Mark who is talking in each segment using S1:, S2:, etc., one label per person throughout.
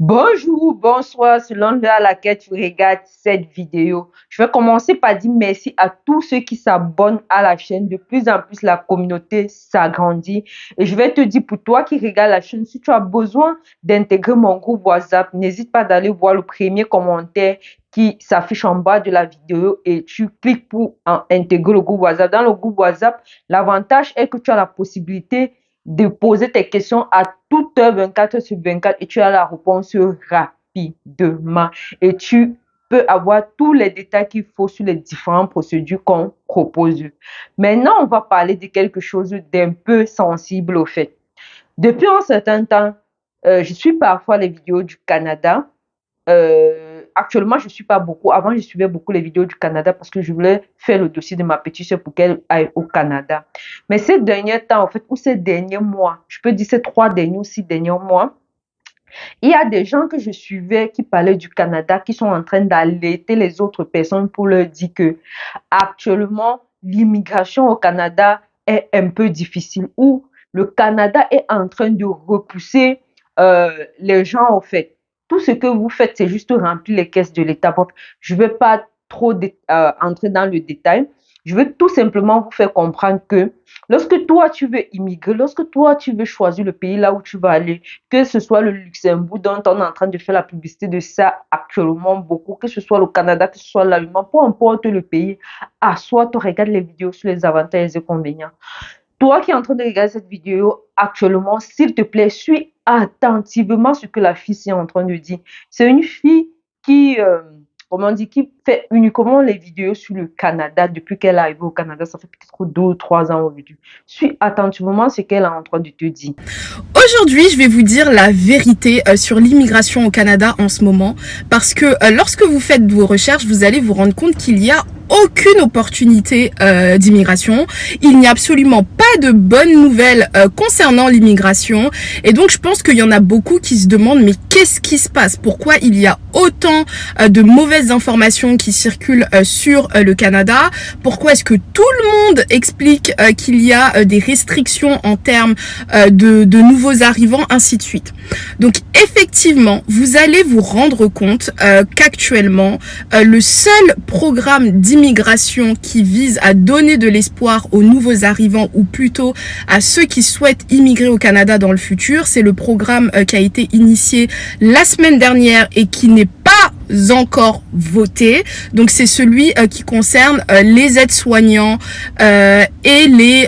S1: Bonjour, bonsoir, selon l'heure à laquelle tu regardes cette vidéo. Je vais commencer par dire merci à tous ceux qui s'abonnent à la chaîne. De plus en plus, la communauté s'agrandit. Et je vais te dire, pour toi qui regardes la chaîne, si tu as besoin d'intégrer mon groupe WhatsApp, n'hésite pas d'aller voir le premier commentaire qui s'affiche en bas de la vidéo et tu cliques pour intégrer le groupe WhatsApp. Dans le groupe WhatsApp, l'avantage est que tu as la possibilité de poser tes questions à toute heure 24 heures sur 24 et tu as la réponse rapidement. Et tu peux avoir tous les détails qu'il faut sur les différentes procédures qu'on propose. Maintenant, on va parler de quelque chose d'un peu sensible au fait. Depuis un certain temps, je suis parfois les vidéos du Canada. Actuellement, je ne suis pas beaucoup. Avant, je suivais beaucoup les vidéos du Canada parce que je voulais faire le dossier de ma petite soeur pour qu'elle aille au Canada. Mais ces derniers temps, en fait, ou ces derniers mois, je peux dire ces 3 derniers ou 6 derniers mois, il y a des gens que je suivais qui parlaient du Canada, qui sont en train d'alerter les autres personnes pour leur dire que actuellement, l'immigration au Canada est un peu difficile ou le Canada est en train de repousser les gens, en fait. Tout ce que vous faites, c'est juste remplir les caisses de l'État. Je ne vais pas trop entrer dans le détail. Je veux tout simplement vous faire comprendre que lorsque toi, tu veux immigrer, lorsque toi, tu veux choisir le pays là où tu vas aller, que ce soit le Luxembourg dont on est en train de faire la publicité de ça actuellement beaucoup, que ce soit le Canada, que ce soit l'Allemagne, peu importe le pays, assois-toi, regarde les vidéos sur les avantages et les inconvénients. Toi qui es en train de regarder cette vidéo actuellement, s'il te plaît, suis attentivement ce que la fille est en train de dire. C'est une fille qui, comment on dit, qui fait uniquement les vidéos sur le Canada depuis qu'elle est arrivée au Canada. Ça fait peut-être 2 ou 3 ans aujourd'hui. Suis attentivement ce qu'elle est en train de te dire.
S2: Aujourd'hui, je vais vous dire la vérité sur l'immigration au Canada en ce moment, parce que lorsque vous faites vos recherches, vous allez vous rendre compte qu'il y a aucune opportunité d'immigration. Il n'y a absolument pas de bonnes nouvelles concernant l'immigration. Et donc, je pense qu'il y en a beaucoup qui se demandent, mais qu'est-ce qui se passe? Pourquoi il y a autant de mauvaises informations qui circulent sur le Canada? Pourquoi est-ce que tout le monde explique qu'il y a des restrictions en termes de nouveaux arrivants, ainsi de suite? Donc, effectivement, vous allez vous rendre compte qu'actuellement, le seul programme d'immigration qui vise à donner de l'espoir aux nouveaux arrivants, ou plutôt à ceux qui souhaitent immigrer au Canada dans le futur, c'est le programme qui a été initié la semaine dernière et qui n'est pas encore voté. Donc c'est celui qui concerne les aides-soignants et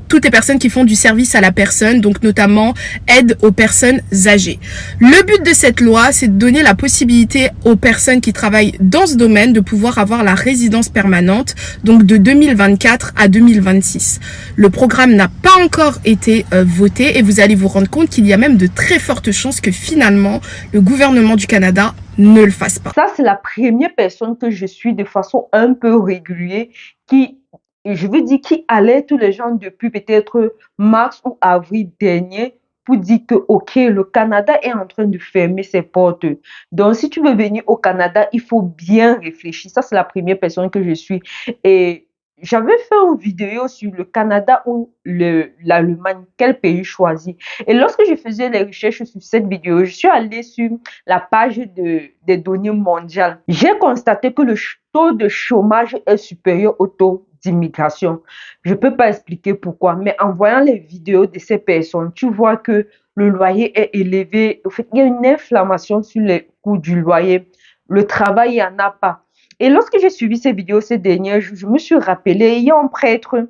S2: toutes les personnes qui font du service à la personne, donc notamment aide aux personnes âgées. Le but de cette loi, c'est de donner la possibilité aux personnes qui travaillent dans ce domaine de pouvoir avoir la résidence permanente, donc de 2024 à 2026. Le programme n'a pas encore été voté et vous allez vous rendre compte qu'il y a même de très fortes chances que finalement le gouvernement du Canada ne le fasse pas.
S1: Ça, c'est la première personne que je suis de façon un peu régulière qui, je veux dire, qui alerte les gens depuis peut-être mars ou avril dernier pour dire que, OK, le Canada est en train de fermer ses portes. Donc, si tu veux venir au Canada, il faut bien réfléchir. Ça, c'est la première personne que je suis. Et j'avais fait une vidéo sur le Canada ou l'Allemagne, quel pays choisir. Et lorsque je faisais les recherches sur cette vidéo, je suis allée sur la page des données mondiales. J'ai constaté que le taux de chômage est supérieur au taux d'immigration. Je ne peux pas expliquer pourquoi, mais en voyant les vidéos de ces personnes, tu vois que le loyer est élevé. En fait, il y a une inflammation sur les coûts du loyer. Le travail, il n'y en a pas. Et lorsque j'ai suivi ces vidéos ces derniers jours, je me suis rappelé, il y a un prêtre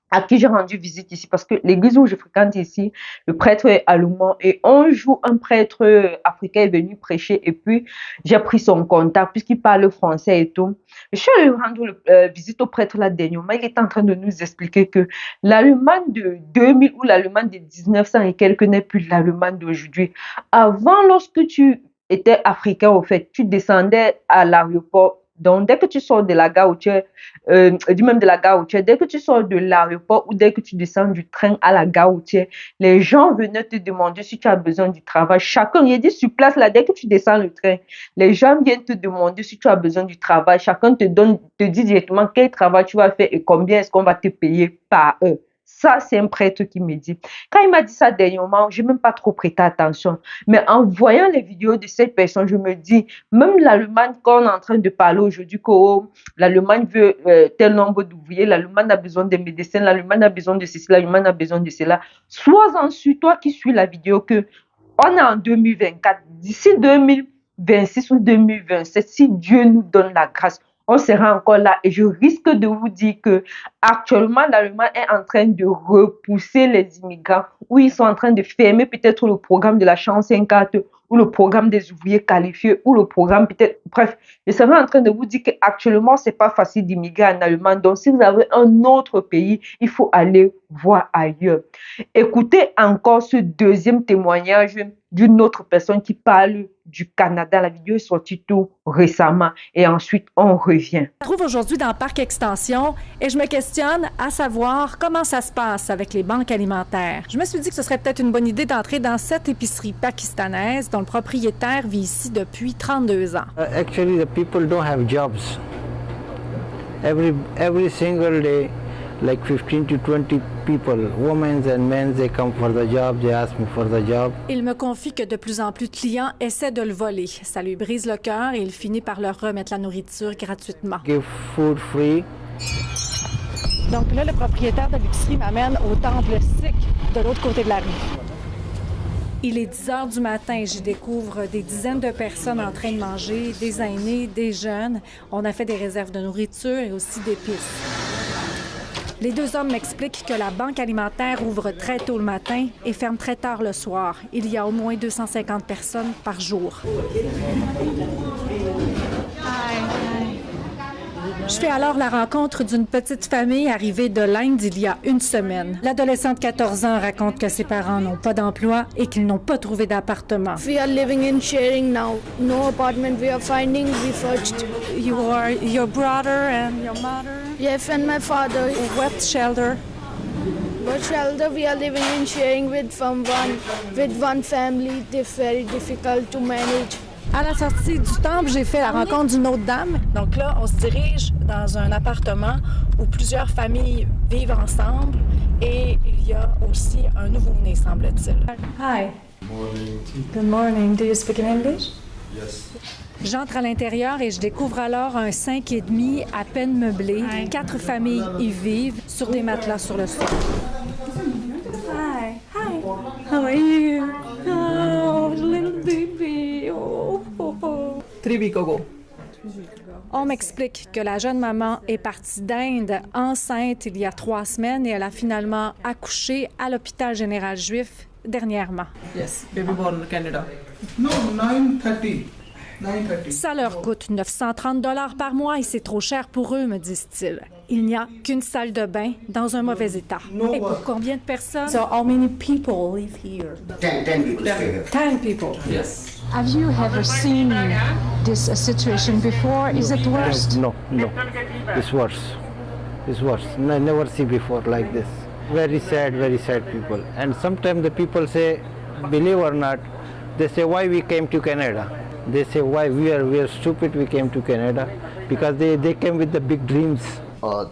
S1: à qui j'ai rendu visite ici, parce que l'église où je fréquente ici, le prêtre est allemand, et un jour, un prêtre africain est venu prêcher, et puis j'ai pris son contact, puisqu'il parle français et tout. Je suis allée rendre visite au prêtre là dernièrement, il était en train de nous expliquer que l'Allemagne de 2000 ou l'Allemagne de 1900 et quelques n'est plus l'Allemagne d'aujourd'hui. Avant, lorsque tu étais africain, au fait, tu descendais à l'aéroport. Donc, dès que tu sors de la gare routière, du même de la gare routière, dès que tu sors de l'aéroport ou dès que tu descends du train à la gare routière, les gens venaient te demander si tu as besoin du travail. Chacun, il dit sur place, là, dès que tu descends le train, les gens viennent te demander si tu as besoin du travail. Chacun te dit directement quel travail tu vas faire et combien est-ce qu'on va te payer par heure. Ça, c'est un prêtre qui me dit. Quand il m'a dit ça dernièrement, je n'ai même pas trop prêté attention. Mais en voyant les vidéos de cette personne, je me dis, même l'Allemagne, quand on est en train de parler aujourd'hui, que oh, l'Allemagne veut tel nombre d'ouvriers, l'Allemagne a besoin de médecins, l'Allemagne a besoin de ceci, l'Allemagne a besoin de cela. Sois-en sûr, toi qui suis la vidéo, que on est en 2024. D'ici 2026 ou 2027, si Dieu nous donne la grâce, on sera encore là. Et je risque de vous dire que actuellement, l'Allemagne est en train de repousser les immigrants, ou ils sont en train de fermer peut-être le programme de la chance 4 ou le programme des ouvriers qualifiés, ou le programme peut-être, bref, je serai en train de vous dire qu'actuellement, c'est pas facile d'immigrer en Allemagne. Donc, si vous avez un autre pays, il faut aller voir ailleurs. Écoutez encore ce deuxième témoignage d'une autre personne qui parle du Canada. La vidéo est sortie tout récemment et ensuite on revient.
S3: Je me trouve aujourd'hui dans le parc Extension et je me questionne à savoir comment ça se passe avec les banques alimentaires. Je me suis dit que ce serait peut-être une bonne idée d'entrer dans cette épicerie pakistanaise dont le propriétaire vit ici depuis 32 ans.
S4: Actually, the people don't have jobs. Every single day, like 15 to 20 people, women and men, they come for the job, they ask me for the job.
S3: Il me confie que de plus en plus de clients essaient de le voler. Ça lui brise le cœur et il finit par leur remettre la nourriture gratuitement.
S4: Give food free.
S3: Donc là, le propriétaire de l'épicerie m'amène au temple sikh de l'autre côté de la rue. Il est 10 heures du matin, j'y découvre des dizaines de personnes en train de manger, des aînés, des jeunes. On a fait des réserves de nourriture et aussi d'épices. Les deux hommes m'expliquent que la banque alimentaire ouvre très tôt le matin et ferme très tard le soir. Il y a au moins 250 personnes par jour. Je fais alors la rencontre d'une petite famille arrivée de l'Inde il y a une semaine. L'adolescent de 14 ans raconte que ses parents n'ont pas d'emploi et qu'ils n'ont pas trouvé d'appartement.
S5: We are living in sharing now. No apartment we are finding. We searched.
S3: You are your brother and your mother?
S5: Yes, and my father.
S3: What shelter?
S5: But shelter we are living in sharing with one family. It's very difficult to manage.
S3: À la sortie du temple, j'ai fait la rencontre d'une autre dame. Donc là, on se dirige dans un appartement où plusieurs familles vivent ensemble et il y a aussi un nouveau-né, semble-t-il. Hi.
S6: Morning.
S3: Good morning. Do you speak in English?
S6: Yes.
S3: J'entre à l'intérieur et je découvre alors un 5,5 à peine meublé. 4 familles y vivent sur des matelas sur le sol. Hi. Hi. How are you? Oh, little baby. Oh, oh, oh.
S7: 3 weeks ago.
S3: On m'explique que la jeune maman est partie d'Inde enceinte il y a 3 semaines et elle a finalement accouché à l'hôpital général juif dernièrement.
S7: Yes, baby born Canada.
S6: No, 9:30. 9:30.
S3: Ça leur coûte 930 $ par mois et c'est trop cher pour eux, me disent-ils. Il n'y a qu'une salle de bain dans un mauvais état. Et pour combien de personnes? So how many people live here?
S8: 10 people stay here.
S3: 10 people.
S7: Yes.
S3: Have you ever seen this situation before? Is it worse?
S4: No. It's worse. It's worse. I never see before like this. Very sad people. And sometimes the people say, believe or not, they say, why we came to Canada? They say, why we are stupid we came to Canada? Because they came with the big dreams.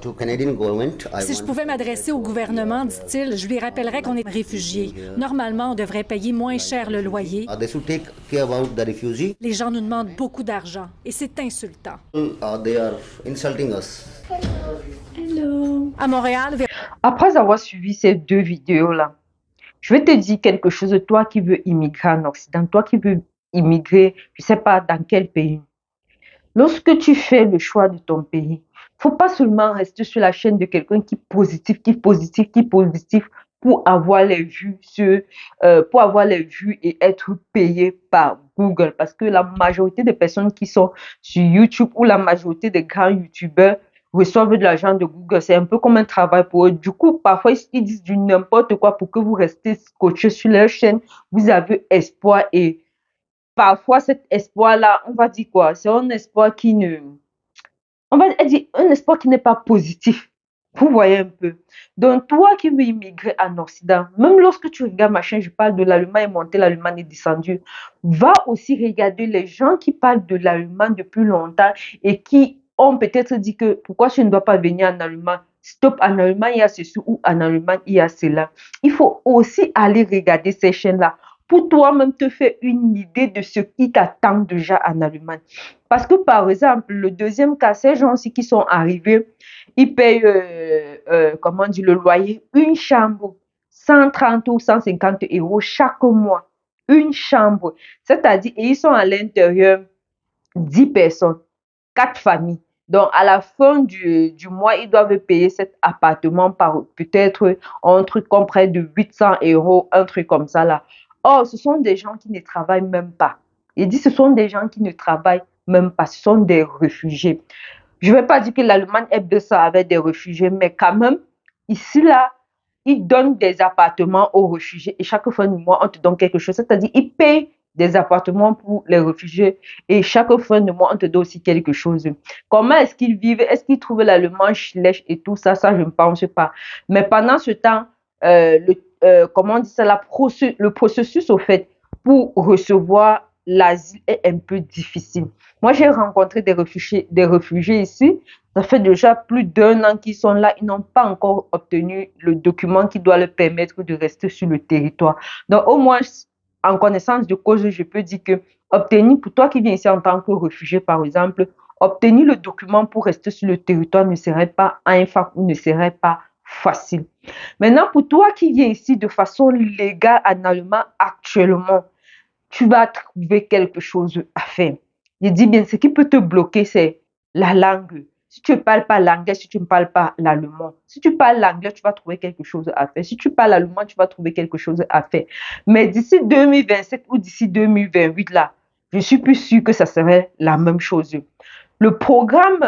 S8: To Canadian government,
S3: Si je pouvais m'adresser au gouvernement, dit-il, je lui rappellerais qu'on est réfugiés. Normalement, on devrait payer moins cher le loyer.
S8: They should take care about the refugee.
S3: Les gens nous demandent beaucoup d'argent et c'est insultant.
S8: They are insulting us.
S3: À Montréal,
S1: Après avoir suivi ces deux vidéos-là, je vais te dire quelque chose de toi qui veux immigrer en Occident, toi qui veux immigrer, je ne sais pas dans quel pays. Lorsque tu fais le choix de ton pays, faut pas seulement rester sur la chaîne de quelqu'un qui est positif pour avoir les vues et être payé par Google. Parce que la majorité des personnes qui sont sur YouTube ou la majorité des grands YouTubeurs reçoivent de l'argent de Google. C'est un peu comme un travail pour eux. Du coup, parfois, ils disent du n'importe quoi pour que vous restez scotché sur leur chaîne. Vous avez espoir et parfois, cet espoir-là, on va dire quoi? C'est un espoir qui ne... On va dire un espoir qui n'est pas positif. Vous voyez un peu. Donc, toi qui veux immigrer en Occident, même lorsque tu regardes ma chaîne, je parle de l'Allemagne est montée, l'Allemagne est descendue, va aussi regarder les gens qui parlent de l'Allemagne depuis longtemps et qui ont peut-être dit que pourquoi je ne dois pas venir en Allemagne? stop, en Allemagne, il y a ceci ou en Allemagne, il y a cela. Il faut aussi aller regarder ces chaînes-là pour toi-même te faire une idée de ce qui t'attend déjà en Allemagne. Parce que, par exemple, le deuxième cas, ces gens-ci qui sont arrivés, ils payent, comment dire, le loyer, une chambre, 130 ou 150 euros chaque mois. Une chambre. C'est-à-dire, et ils sont à l'intérieur 10 personnes, 4 familles. Donc, à la fin du mois, ils doivent payer cet appartement par peut-être un truc comme près de 800 euros, un truc comme ça là. Or, ce sont des gens qui ne travaillent même pas. Il dit ce sont des gens qui ne travaillent même pas. Ce sont des réfugiés. Je ne vais pas dire que l'Allemagne est de ça avec des réfugiés, mais quand même, ici là, ils donnent des appartements aux réfugiés et chaque fin du mois, on te donne quelque chose. C'est-à-dire, ils payent des appartements pour les réfugiés et chaque fin de mois, on te donne aussi quelque chose. Comment est-ce qu'ils vivent? Est-ce qu'ils trouvent l'allemand schlecht et tout ça? Ça, je ne pense pas. Mais pendant ce temps, comment on dit ça, le processus, au fait, pour recevoir l'asile est un peu difficile. Moi, j'ai rencontré des réfugiés ici. Ça fait déjà plus d'1 an qu'ils sont là. Ils n'ont pas encore obtenu le document qui doit leur permettre de rester sur le territoire. Donc, au moins, en connaissance de cause, je peux dire que obtenir, pour toi qui viens ici en tant que réfugié, par exemple, obtenir le document pour rester sur le territoire ne serait pas ne serait pas facile. Maintenant, pour toi qui viens ici de façon légale en Allemagne actuellement, tu vas trouver quelque chose à faire. Je dis bien, ce qui peut te bloquer, c'est la langue. Si tu ne parles pas l'anglais, si tu ne parles pas l'allemand. Si tu parles l'anglais, tu vas trouver quelque chose à faire. Si tu parles l'allemand, tu vas trouver quelque chose à faire. Mais d'ici 2027 ou d'ici 2028, là, je suis plus sûre que ça serait la même chose. Le programme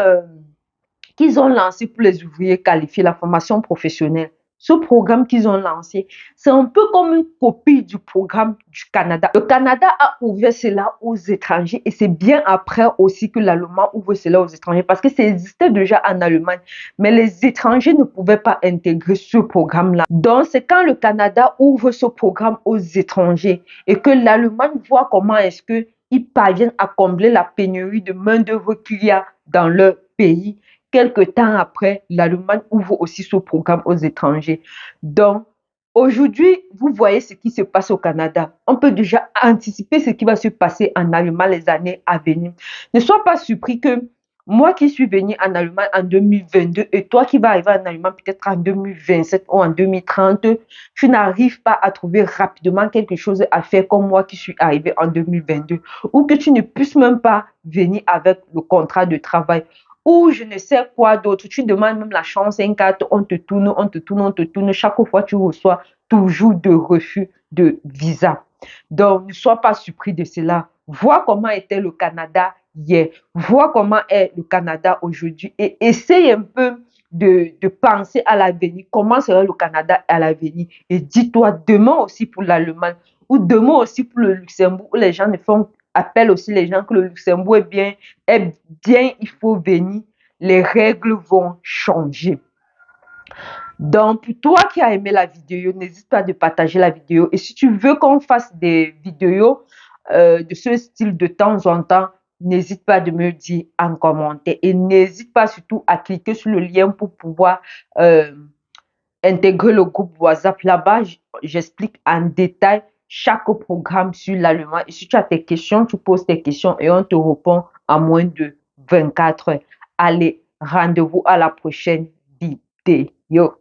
S1: qu'ils ont lancé pour les ouvriers qualifiés, la formation professionnelle, ce programme qu'ils ont lancé, c'est un peu comme une copie du programme du Canada. Le Canada a ouvert cela aux étrangers et c'est bien après aussi que l'Allemagne ouvre cela aux étrangers parce que ça existait déjà en Allemagne, mais les étrangers ne pouvaient pas intégrer ce programme-là. Donc, c'est quand le Canada ouvre ce programme aux étrangers et que l'Allemagne voit comment est-ce qu'ils parviennent à combler la pénurie de main-d'œuvre qu'il y a dans leur pays. Quelque temps après, l'Allemagne ouvre aussi ce programme aux étrangers. Donc, aujourd'hui, vous voyez ce qui se passe au Canada. On peut déjà anticiper ce qui va se passer en Allemagne les années à venir. Ne sois pas surpris que moi qui suis venue en Allemagne en 2022 et toi qui vas arriver en Allemagne peut-être en 2027 ou en 2030, tu n'arrives pas à trouver rapidement quelque chose à faire comme moi qui suis arrivée en 2022 ou que tu ne puisses même pas venir avec le contrat de travail. Ou je ne sais quoi d'autre. Tu demandes même la chance, une carte, on te tourne, on te tourne, on te tourne. Chaque fois, tu reçois toujours de refus de visa. Donc, ne sois pas surpris de cela. Vois comment était le Canada hier. Vois comment est le Canada aujourd'hui. Et essaye un peu de penser à l'avenir. Comment sera le Canada à l'avenir? Et dis-toi, demain aussi pour l'Allemagne, ou demain aussi pour le Luxembourg, où les gens ne font appelle aussi les gens que le Luxembourg est bien, il faut venir, les règles vont changer. Donc, pour toi qui as aimé la vidéo, n'hésite pas à partager la vidéo. Et si tu veux qu'on fasse des vidéos de ce style de temps en temps, n'hésite pas à me dire en commentaire. Et n'hésite pas surtout à cliquer sur le lien pour pouvoir intégrer le groupe WhatsApp. Là-bas, j'explique en détail chaque programme sur l'allemand. Et si tu as tes questions, tu poses tes questions et on te répond en moins de 24 heures. Allez, rendez-vous à la prochaine vidéo.